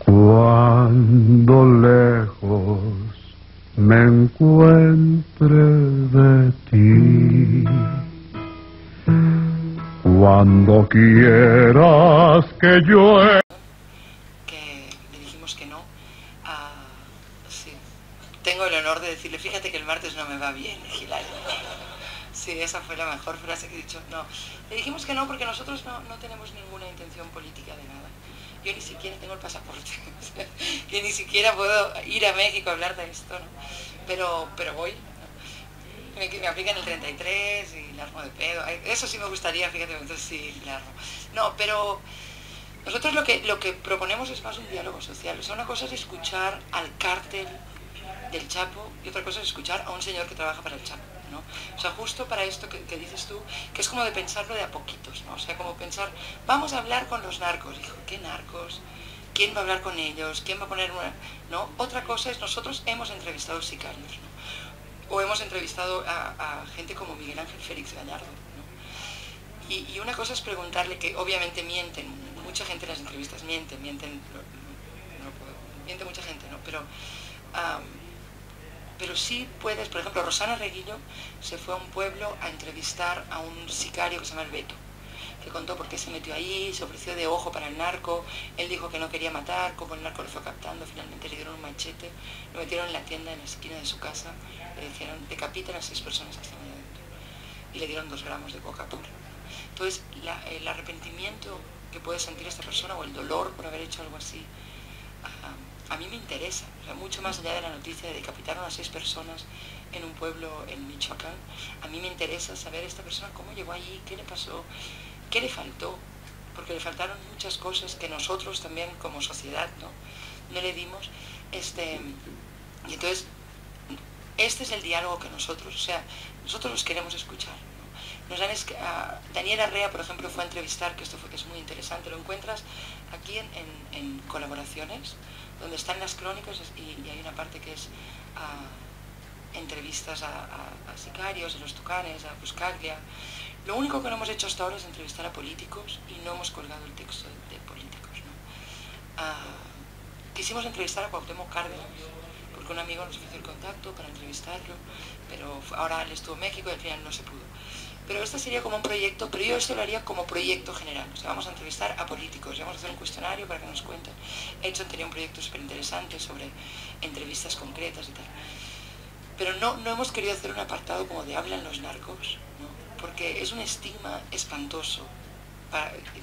Cuando lejos me encuentre de ti, cuando quieras que yo... Que le dijimos que no. Sí. Tengo el honor de decirle, fíjate que el martes no me va bien, Hilario. Sí, esa fue la mejor frase que he dicho. No, le dijimos que no porque nosotros no tenemos ninguna intención política de nada. Yo ni siquiera tengo el pasaporte, que ni siquiera puedo ir a México a hablar de esto, ¿no? Pero voy, ¿no? Me aplican el 33 y la armo de pedo. Eso sí me gustaría, fíjate, entonces sí, la armo. No, pero nosotros lo que proponemos es más un diálogo social. O sea, una cosa es escuchar al cártel del Chapo y otra cosa es escuchar a un señor que trabaja para el Chapo, ¿no? O sea, justo para esto que dices tú, que es como de pensarlo de a poquitos, ¿no? O sea, como pensar, vamos a hablar con los narcos. Dijo, ¿qué narcos? ¿Quién va a hablar con ellos? ¿Quién va a poner una...? ¿No? Otra cosa es, nosotros hemos entrevistado sicarios, ¿no? O hemos entrevistado a gente como Miguel Ángel Félix Gallardo, ¿no? Y una cosa es preguntarle, que obviamente mienten, mucha gente en las entrevistas miente mucha gente, ¿no? Pero sí puedes, por ejemplo, Rosana Reguillo se fue a un pueblo a entrevistar a un sicario que se llama El Beto, que contó por qué se metió ahí, se ofreció de ojo para el narco, él dijo que no quería matar, como el narco lo fue captando, finalmente le dieron un machete, lo metieron en la tienda en la esquina de su casa, le dijeron, decapiten a 6 personas que están ahí dentro, y le dieron 2 gramos de coca pura. Entonces, el arrepentimiento que puede sentir esta persona, o el dolor por haber hecho algo así, a mí me interesa, o sea, mucho más allá de la noticia de decapitaron a 6 personas en un pueblo en Michoacán, a mí me interesa saber esta persona cómo llegó allí, qué le pasó, qué le faltó, porque le faltaron muchas cosas que nosotros también como sociedad no le dimos, y entonces este es el diálogo que nosotros, o sea, nosotros los queremos escuchar. Daniel Arrea, por ejemplo, fue a entrevistar, que es muy interesante, lo encuentras aquí en colaboraciones, donde están las crónicas y hay una parte que es entrevistas a sicarios, a los tucanes, a Buscaglia. Lo único que no hemos hecho hasta ahora es entrevistar a políticos y no hemos colgado el texto de políticos, ¿no? Quisimos entrevistar a Cuauhtémoc Cárdenas, porque un amigo nos ofreció el contacto para entrevistarlo, pero ahora él estuvo en México y al final no se pudo. Pero este sería como un proyecto, pero yo esto lo haría como proyecto general. O sea, vamos a entrevistar a políticos, vamos a hacer un cuestionario para que nos cuenten. Edson tenía un proyecto súper interesante sobre entrevistas concretas y tal. Pero no hemos querido hacer un apartado como de hablan los narcos, ¿no? Porque es un estigma espantoso,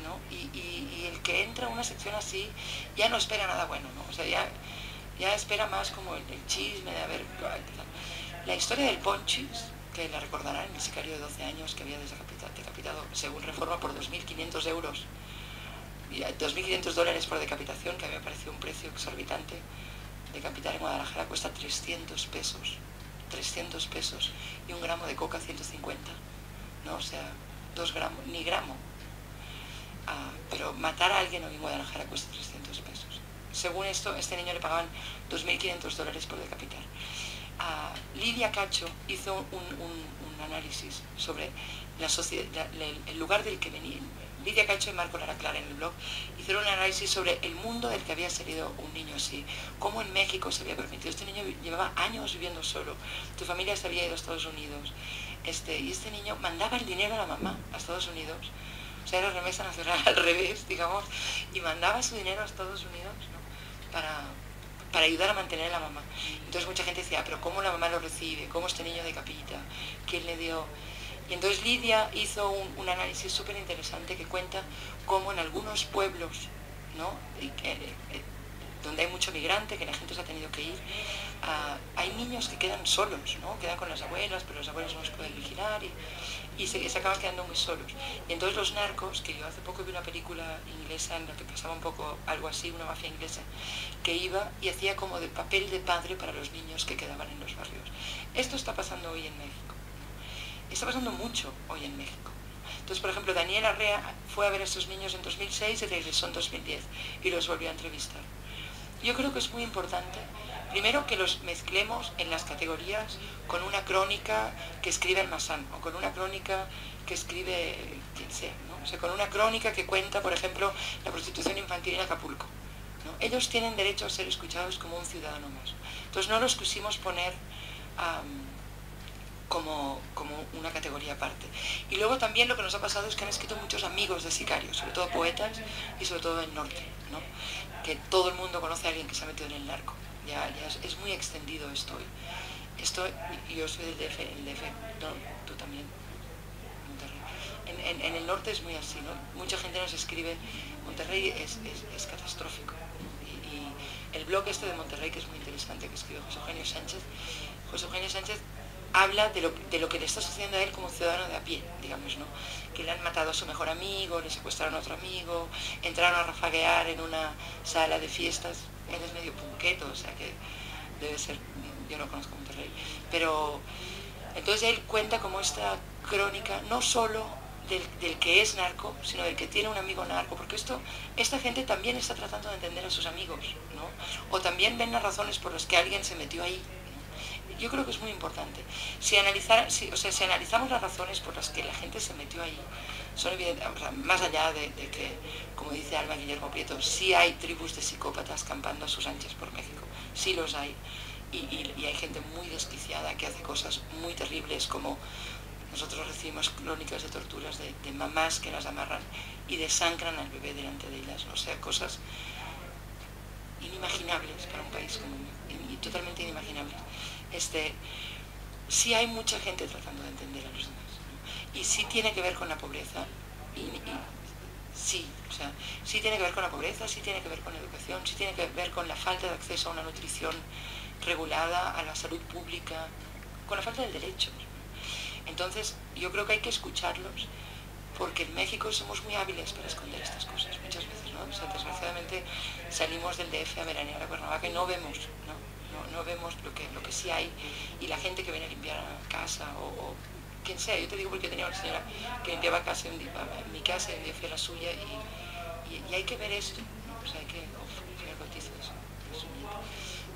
¿no? Y el que entra a una sección así ya no espera nada bueno, ¿no? O sea, ya espera más como el chisme de haber... La historia del Ponchis, que la recordarán, el sicario de 12 años que había decapitado, según Reforma, por 2.500 euros, y $2.500 por decapitación, que a mí me pareció un precio exorbitante. Decapitar en Guadalajara cuesta 300 pesos, y 1 gramo de coca 150, ¿no? O sea, 2 gramos, ni gramo. Pero matar a alguien hoy en Guadalajara cuesta 300 pesos. Según esto, a este niño le pagaban $2.500 por decapitar. Lidia Cacho hizo un análisis sobre la sociedad, el lugar del que venía. Lidia Cacho y Marco Lara Clara en el blog hicieron un análisis sobre el mundo del que había salido un niño así, cómo en México se había permitido. Este niño llevaba años viviendo solo, tu familia se había ido a Estados Unidos, y este niño mandaba el dinero a la mamá a Estados Unidos, o sea, era remesa nacional al revés, digamos, y mandaba su dinero a Estados Unidos, ¿no? para ayudar a mantener a la mamá. Entonces mucha gente decía, pero ¿cómo la mamá lo recibe? ¿Cómo este niño decapita? ¿Quién le dio? Y entonces Lidia hizo un análisis súper interesante que cuenta cómo en algunos pueblos, ¿no? Donde hay mucho migrante, que la gente se ha tenido que ir, hay niños que quedan solos, ¿no? Quedan con las abuelas, pero los abuelos no los pueden vigilar y se acaban quedando muy solos. Y entonces los narcos, que yo hace poco vi una película inglesa en la que pasaba un poco algo así, una mafia inglesa, que iba y hacía como de papel de padre para los niños que quedaban en los barrios. Esto está pasando hoy en México. Está pasando mucho hoy en México. Entonces, por ejemplo, Daniel Arrea fue a ver a esos niños en 2006 y regresó en 2010 y los volvió a entrevistar. Yo creo que es muy importante, primero, que los mezclemos en las categorías con una crónica que escribe Almazán o con una crónica que escribe quien sea, ¿no? O sea, con una crónica que cuenta, por ejemplo, la prostitución infantil en Acapulco, ¿no? Ellos tienen derecho a ser escuchados como un ciudadano más. Entonces no los quisimos poner como una categoría aparte. Y luego también lo que nos ha pasado es que han escrito muchos amigos de sicarios, sobre todo poetas y sobre todo del norte, ¿no? Que todo el mundo conoce a alguien que se ha metido en el narco. Ya es muy extendido esto hoy. Yo soy del DF, no, tú también, Monterrey. En el norte es muy así, ¿no? Mucha gente nos escribe, Monterrey es catastrófico. Y el blog este de Monterrey, que es muy interesante, que escribe José Eugenio Sánchez habla de lo que le está sucediendo a él como ciudadano de a pie, digamos, ¿no? Que le han matado a su mejor amigo, le secuestraron a otro amigo, entraron a rafaguear en una sala de fiestas. Él es medio punqueto, o sea que debe ser, yo no conozco Monterrey, pero entonces él cuenta como esta crónica, no solo del que es narco, sino del que tiene un amigo narco, porque esta gente también está tratando de entender a sus amigos, ¿no? O también ven las razones por las que alguien se metió ahí. Yo creo que es muy importante. Si analizamos las razones por las que la gente se metió ahí, son evidentes, o sea, más allá de que, como dice Alma Guillermo Prieto, sí hay tribus de psicópatas campando a sus anchas por México, sí los hay, y hay gente muy desquiciada que hace cosas muy terribles, como nosotros recibimos crónicas de torturas de mamás que las amarran y desangran al bebé delante de ellas, o sea, cosas inimaginables para un país como y totalmente inimaginables. Sí hay mucha gente tratando de entender a los demás, ¿no? Y sí tiene que ver con la pobreza, sí tiene que ver con la pobreza, sí tiene que ver con la educación, sí tiene que ver con la falta de acceso a una nutrición regulada, a la salud pública, con la falta del derecho. Entonces yo creo que hay que escucharlos, porque en México somos muy hábiles para esconder estas cosas muchas veces, ¿no? O sea, desgraciadamente salimos del DF a veranear a Cuernavaca y no vemos, no vemos lo que sí hay, y la gente que viene a limpiar a casa o quien sea. Yo te digo porque tenía una señora que limpiaba casa en mi casa y un día fui a la suya y hay que ver esto, ¿no? O sea, hay que bautizo eso.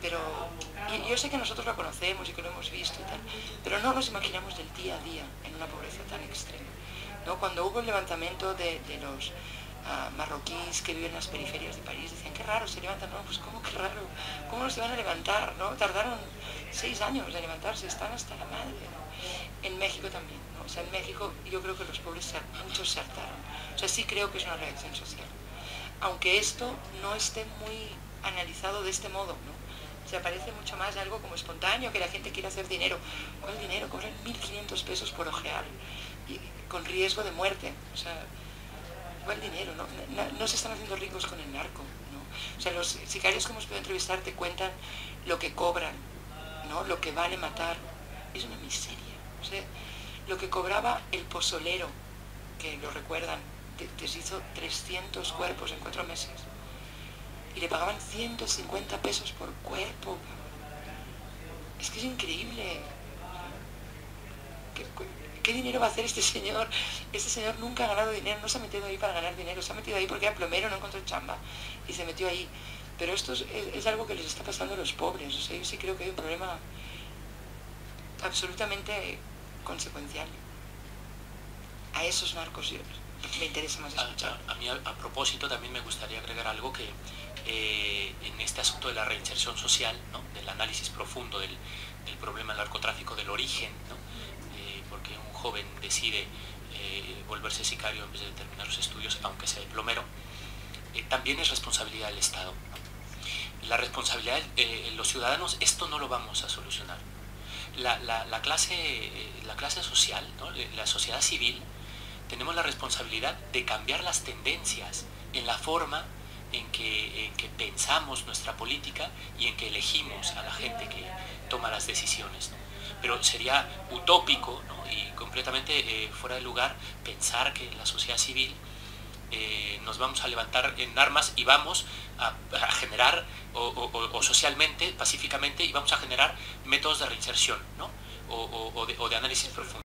Pero yo sé que nosotros lo conocemos y que lo hemos visto y tal, pero no nos imaginamos del día a día en una pobreza tan extrema, ¿no? Cuando hubo el levantamiento de los marroquíes que viven en las periferias de París, decían, qué raro, se levantan. No, pues ¿cómo que raro? ¿Cómo no se van a levantar? ¿No? Tardaron 6 años en levantarse, están hasta la madre, ¿no? En México también, ¿no? O sea, en México yo creo que los pobres muchos se hartaron. O sea, sí creo que es una reacción social. Aunque esto no esté muy analizado de este modo, ¿no? O sea, parece mucho más algo como espontáneo, que la gente quiere hacer dinero. ¿Cuál dinero? Cobran 1.500 pesos por ojear, y con riesgo de muerte. O sea, ¿cuál dinero? No se están haciendo ricos con el narco, ¿no? O sea, los sicarios que hemos podido entrevistar te cuentan lo que cobran, ¿no? Lo que vale matar. Es una miseria. O sea, lo que cobraba el pozolero, que lo recuerdan, deshizo 300 cuerpos en 4 meses. Y le pagaban 150 pesos por cuerpo. Es que es increíble. ¿Qué dinero va a hacer este señor? Este señor nunca ha ganado dinero, no se ha metido ahí para ganar dinero, se ha metido ahí porque era plomero, no encontró chamba y se metió ahí. Pero esto es algo que les está pasando a los pobres. O sea, yo sí creo que hay un problema absolutamente consecuencial. A esos narcos me interesa más escuchar. A mí, a propósito, también me gustaría agregar algo que en este asunto de la reinserción social, ¿no? Del análisis profundo del problema del narcotráfico, del origen, ¿no? Porque un joven decide volverse sicario en vez de terminar los estudios, aunque sea plomero, también es responsabilidad del Estado, ¿no? La responsabilidad de los ciudadanos, esto no lo vamos a solucionar. La clase social, ¿no? La sociedad civil, tenemos la responsabilidad de cambiar las tendencias en la forma en que pensamos nuestra política y en que elegimos a la gente que toma las decisiones, ¿no? Pero sería utópico, ¿no? Y completamente fuera de lugar pensar que la sociedad civil nos vamos a levantar en armas y vamos a generar, o socialmente, pacíficamente, y vamos a generar métodos de reinserción, ¿no? o de análisis profundo.